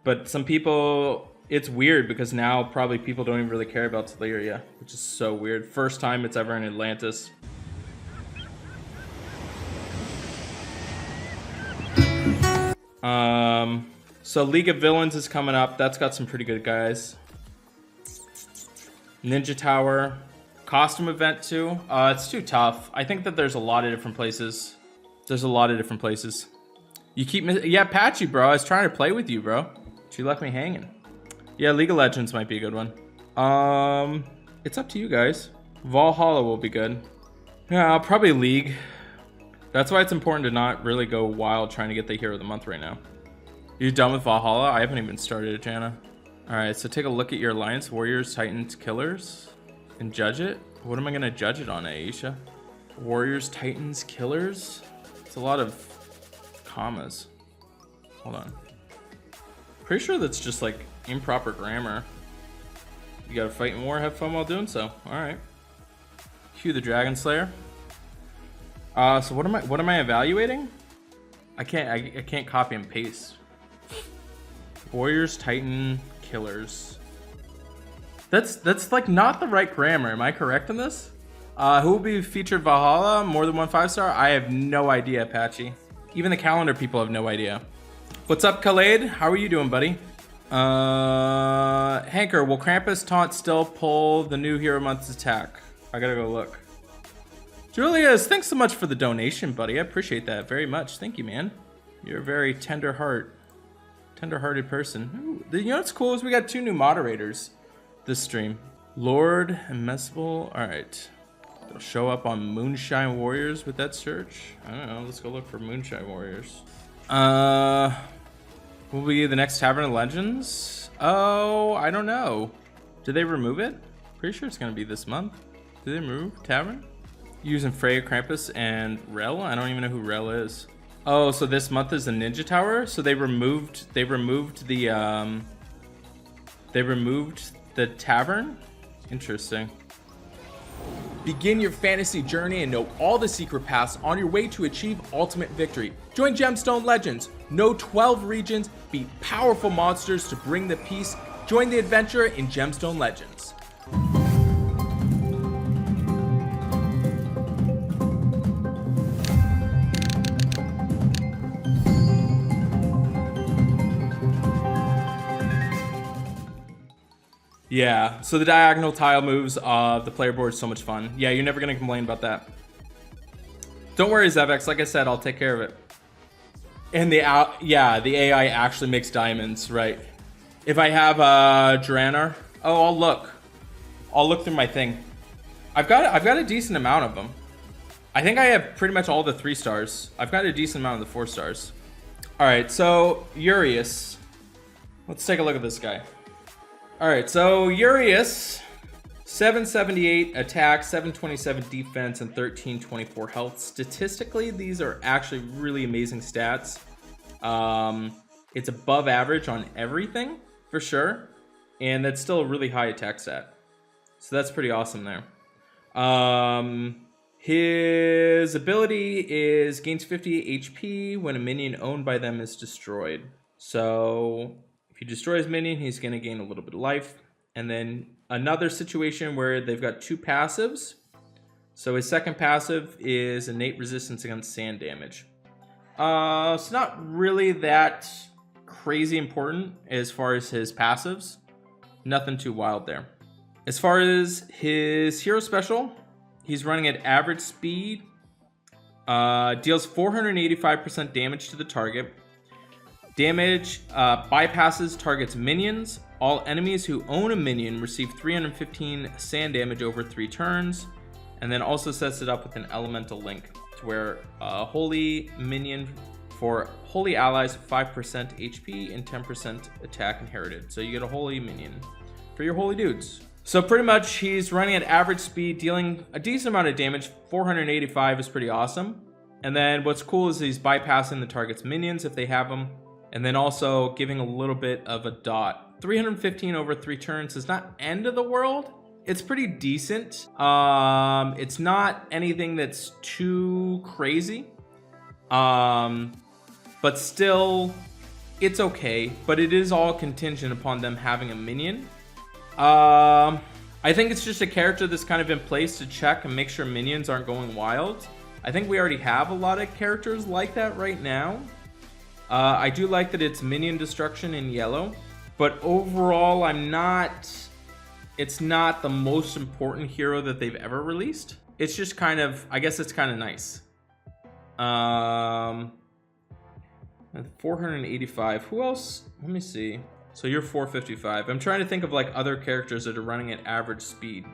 But some people, it's weird because now probably people don't even really care about Teleria, which is so weird. First time it's ever in Atlantis. So League of Villains is coming up. That's got some pretty good guys. Ninja Tower. Costume event too. It's too tough. I think that there's a lot of different places. You keep yeah, Patchy, bro. I was trying to play with you, bro. But you left me hanging. Yeah, League of Legends might be a good one. It's up to you guys. Valhalla will be good. Yeah, probably League. That's why it's important to not really go wild trying to get the Hero of the Month right now. You done with Valhalla? I haven't even started it, Jana. Alright, so take a look at your alliance. Warriors, Titans, Killers. And judge it? What am I going to judge it on, Aisha? Warriors, Titans, Killers? It's a lot of commas. Hold on. Pretty sure that's just like improper grammar. You gotta fight in war, have fun while doing so. Alright. Cue the Dragon Slayer. So what am I evaluating? I can't copy and paste. Warriors, Titan, Killers. That's like not the right grammar. Am I correct in this? Who will be featured Valhalla? More than one 5-star? I have no idea, Apache. Even the calendar people have no idea. What's up, Khaled? How are you doing, buddy? Hanker, will Krampus taunt still pull the new Hero Month's attack? I gotta go look. Julius, thanks so much for the donation, buddy. I appreciate that very much. Thank you, man. You're a very tender-hearted person. Ooh, you know what's cool is we got 2 new moderators this stream. Lord and Messable. All right. They'll show up on Moonshine Warriors with that search. I don't know. Let's go look for Moonshine Warriors. Will be the next Tavern of Legends? Oh, I don't know. Did they remove it? Pretty sure it's going to be this month. Did they remove Tavern? Using Freya, Krampus, and Rel? I don't even know who Rel is. Oh, so this month is the Ninja Tower? So they removed the Tavern? Interesting. Begin your fantasy journey and know all the secret paths on your way to achieve ultimate victory. Join Gemstone Legends. Know 12 regions, beat powerful monsters to bring the peace. Join the adventure in Gemstone Legends. Yeah, so the diagonal tile moves, the player board is so much fun. Yeah, you're never going to complain about that. Don't worry, Zevex. Like I said, I'll take care of it. And the AI actually makes diamonds, right? If I have Draenor, oh, I'll look. I'll look through my thing. I've got a decent amount of them. I think I have pretty much all the 3 stars. I've got a decent amount of the 4 stars. All right, so Yurius. Let's take a look at this guy. All right, so Uraeus, 778 attack, 727 defense, and 1324 health. Statistically, these are actually really amazing stats. It's above average on everything, for sure. And that's still a really high attack stat. So that's pretty awesome there. His ability is gains 50 HP when a minion owned by them is destroyed. So if he destroys minion, he's going to gain a little bit of life. And then another situation where they've got 2 passives. So his second passive is innate resistance against sand damage. It's not really that crazy important as far as his passives. Nothing too wild there. As far as his hero special, he's running at average speed. Deals 485% damage to the target. Damage bypasses target's minions. All enemies who own a minion receive 315 sand damage over 3 turns. And then also sets it up with an elemental link to where holy minion for holy allies 5% HP and 10% attack inherited. So you get a holy minion for your holy dudes. So pretty much he's running at average speed, dealing a decent amount of damage. 485 is pretty awesome. And then what's cool is he's bypassing the target's minions if they have them. And then also giving a little bit of a dot. 315 over 3 turns is not end of the world. It's pretty decent. It's not anything that's too crazy. But still, it's okay, but it is all contingent upon them having a minion. I think it's just a character that's kind of in place to check and make sure minions aren't going wild. I think we already have a lot of characters like that right now. I do like that it's minion destruction in yellow, but overall it's not the most important hero that they've ever released. It's just kind of, I guess it's kind of nice. 485. Who else? Let me see. So you're 455. I'm trying to think of like other characters that are running at average speed.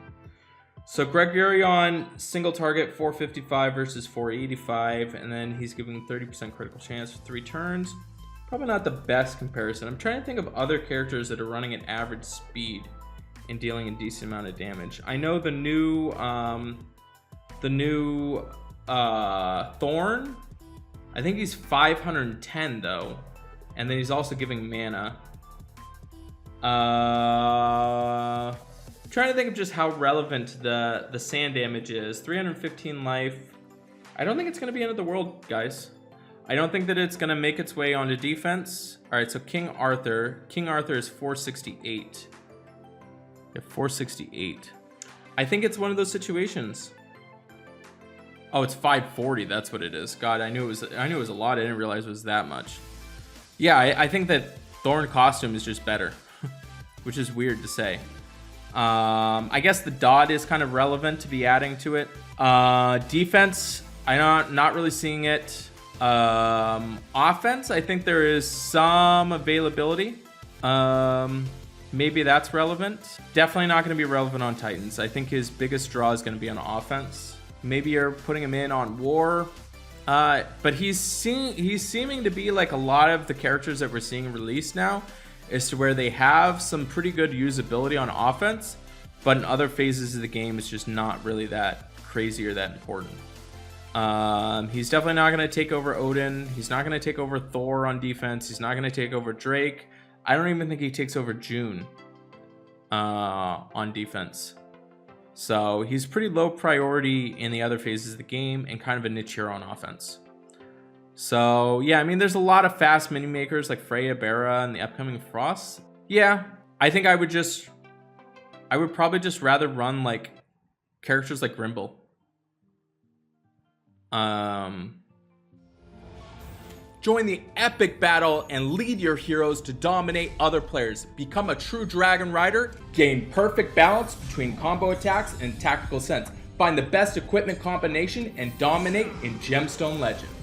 So Gregorion, single target, 455 versus 485, and then he's giving 30% critical chance for 3 turns. Probably not the best comparison. I'm trying to think of other characters that are running at average speed and dealing a decent amount of damage. I know the new Thorn. I think he's 510 though, and then he's also giving mana. Trying to think of just how relevant the sand damage is. 315 life. I don't think it's going to be end of the world, guys. I don't think that it's going to make its way onto defense. All right, so King Arthur. King Arthur is 468. Yeah, 468. I think it's one of those situations. Oh, it's 540. That's what it is. God, I knew it was a lot. I didn't realize it was that much. Yeah, I think that Thorn costume is just better, which is weird to say. I guess the dot is kind of relevant to be adding to it. Defense, I'm not really seeing it. Offense, I think there is some availability. Maybe that's relevant. Definitely not going to be relevant on Titans. I think his biggest draw is going to be on offense. Maybe you're putting him in on War. But he's seeming to be like a lot of the characters that we're seeing released now, is to where they have some pretty good usability on offense, but in other phases of the game, it's just not really that crazy or that important. He's definitely not going to take over Odin. He's not going to take over Thor on defense. He's not going to take over Drake. I don't even think he takes over June on defense. So he's pretty low priority in the other phases of the game and kind of a niche hero on offense. So yeah, I mean, there's a lot of fast mini makers like Freya, Bara, and the upcoming Frost. Yeah, I think I would probably just rather run like characters like Grimble. Join the epic battle and lead your heroes to dominate other players. Become a true dragon rider. Gain perfect balance between combo attacks and tactical sense. Find the best equipment combination and dominate in Gemstone Legends.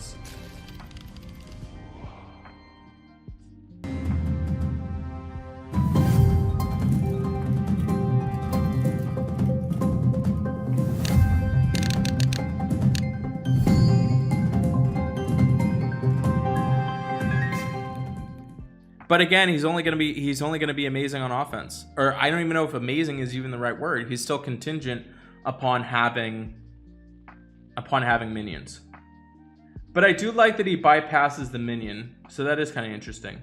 But again, he's only going to be amazing on offense. Or I don't even know if amazing is even the right word. He's still contingent upon having minions. But I do like that he bypasses the minion, so that is kind of interesting.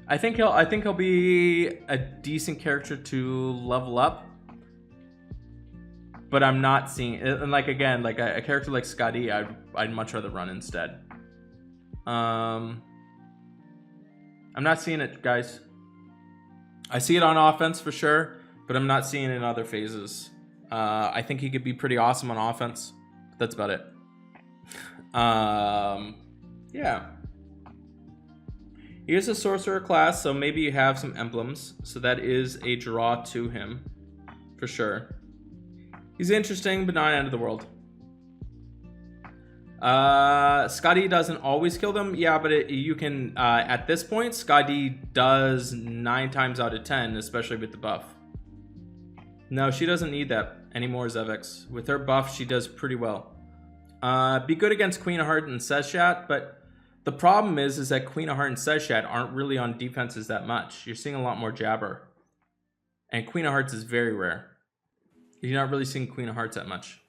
I think he'll be a decent character to level up. But I'm not seeing, and like again, like a character like Scotty, I'd much rather run instead. I'm not seeing it, guys. I see it on offense for sure, but I'm not seeing it in other phases. I think he could be pretty awesome on offense. But that's about it. Yeah. He is a sorcerer class, so maybe you have some emblems. So that is a draw to him, for sure. He's interesting, but not end of the world. Scotty doesn't always kill them. Yeah, but you can, at this point, Scotty does 9 times out of 10, especially with the buff. No, she doesn't need that anymore, Zevex. With her buff, she does pretty well. Be good against Queen of Heart and Seshat, but the problem is that Queen of Heart and Seshat aren't really on defenses that much. You're seeing a lot more Jabber. And Queen of Hearts is very rare. You're not really seeing Queen of Hearts that much.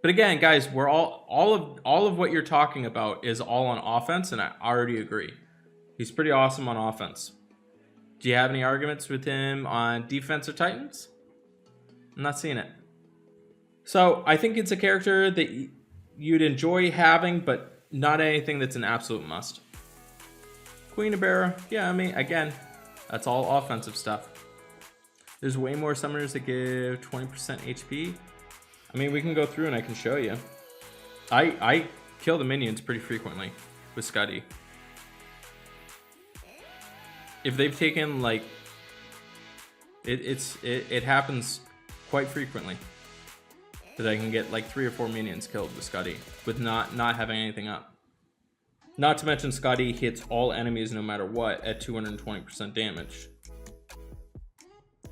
But again, guys, we're all of what you're talking about is all on offense, and I already agree. He's pretty awesome on offense. Do you have any arguments with him on defense or Titans? I'm not seeing it. So I think it's a character that you'd enjoy having, but not anything that's an absolute must. Queen of Bear, yeah, I mean, again, that's all offensive stuff. There's way more summoners that give 20% HP. I mean, we can go through and I can show you. I kill the minions pretty frequently with Scuddy. If they've taken like, it happens quite frequently that I can get like 3 or 4 minions killed with Scuddy with not having anything up. Not to mention Scuddy hits all enemies no matter what at 220% damage.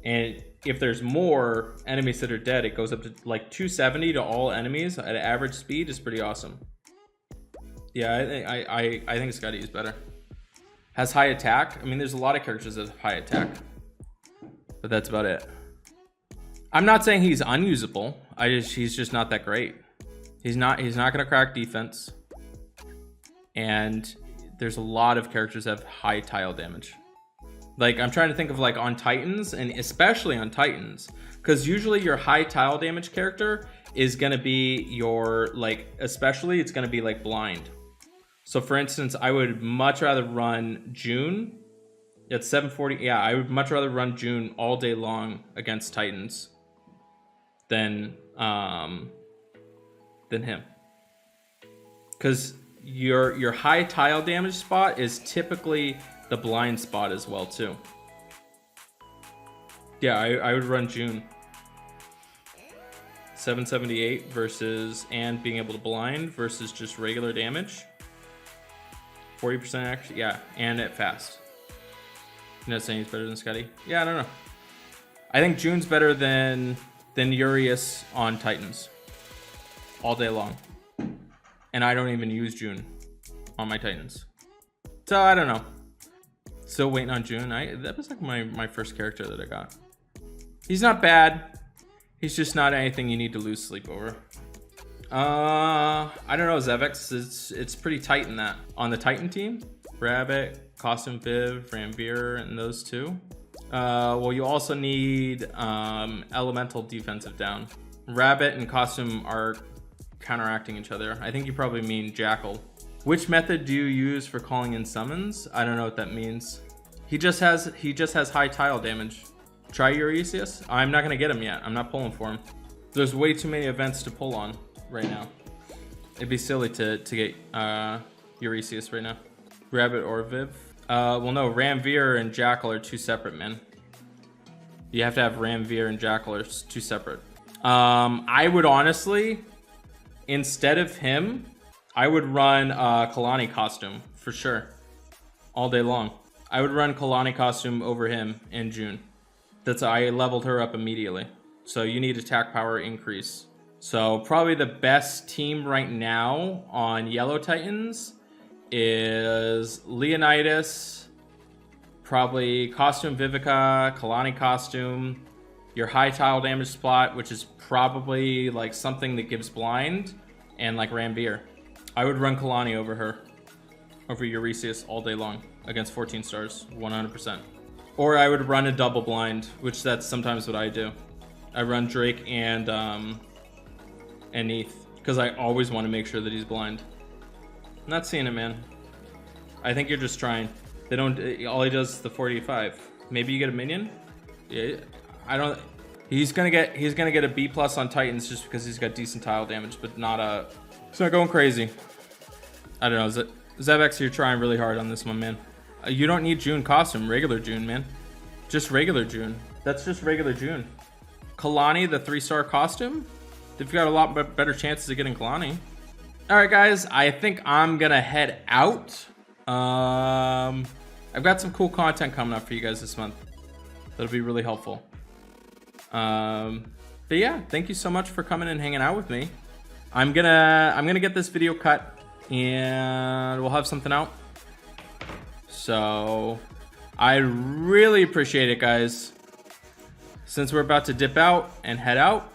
And if there's more enemies that are dead, it goes up to like 270 to all enemies at average speed. Is pretty awesome. Yeah, I think Scuddy is better. Has high attack. I mean, there's a lot of characters that have high attack, but that's about it. I'm not saying he's unusable. He's just not that great. He's not gonna crack defense. And there's a lot of characters that have high tile damage. Like, I'm trying to think of like on Titans, and especially on Titans, because usually your high tile damage character is gonna be your, like, especially it's gonna be like blind. So for instance, I would much rather run June at 740. Yeah, I would much rather run June all day long against Titans than him. Because your high tile damage spot is typically the blind spot as well too. Yeah, I would run June 778 versus, and being able to blind versus just regular damage. 40% actually, yeah, and at fast. You're not saying he's better than Scuddy? Yeah, I don't know. I think June's better than Urius on Titans all day long. And I don't even use June on my Titans. So I don't know. Still waiting on June. That was like my first character that I got. He's not bad. He's just not anything you need to lose sleep over. I don't know, Zevix, it's pretty tight in that. On the Titan team, Rabbit, Costume Viv, Ramveer, and those two. Well, you also need elemental defensive down. Rabbit and Costume are counteracting each other. I think you probably mean Jackal. Which method do you use for calling in summons? I don't know what that means. He just has high tile damage. Try Uraeus. I'm not gonna get him yet. I'm not pulling for him. There's way too many events to pull on right now. It'd be silly to get Uraeus right now. Rabbit or Viv. Well, no, Ramveer and Jackal are two separate, man. You have to have Ramveer and Jackal are two separate. I would honestly, instead of him, I would run Kalani Costume for sure, all day long. I would run Kalani Costume over him in June. I leveled her up immediately. So you need attack power increase. So probably the best team right now on Yellow Titans is Leonidas, probably Costume Vivica, Kalani Costume, your high tile damage spot, which is probably like something that gives blind, and like Ramveer. I would run Kalani over Uraeus all day long against 14 stars, 100%. Or I would run a double blind, which that's sometimes what I do. I run Drake and Neith, because I always want to make sure that he's blind. I'm not seeing it, man. I think you're just trying. They don't. All he does is the 45. Maybe you get a minion. Yeah, I don't. He's gonna get a B+ on Titans just because he's got decent tile damage, but not a. It's not going crazy. I don't know. Zevex, you're trying really hard on this one, man. You don't need June Costume. Regular June, man. Just regular June. That's just regular June. Kalani, the 3-star costume. They've got a lot better chances of getting Kalani. All right, guys. I think I'm gonna head out. I've got some cool content coming up for you guys this month. That'll be really helpful. But yeah, thank you so much for coming and hanging out with me. I'm gonna get this video cut and we'll have something out. So I really appreciate it, guys. Since we're about to dip out and head out,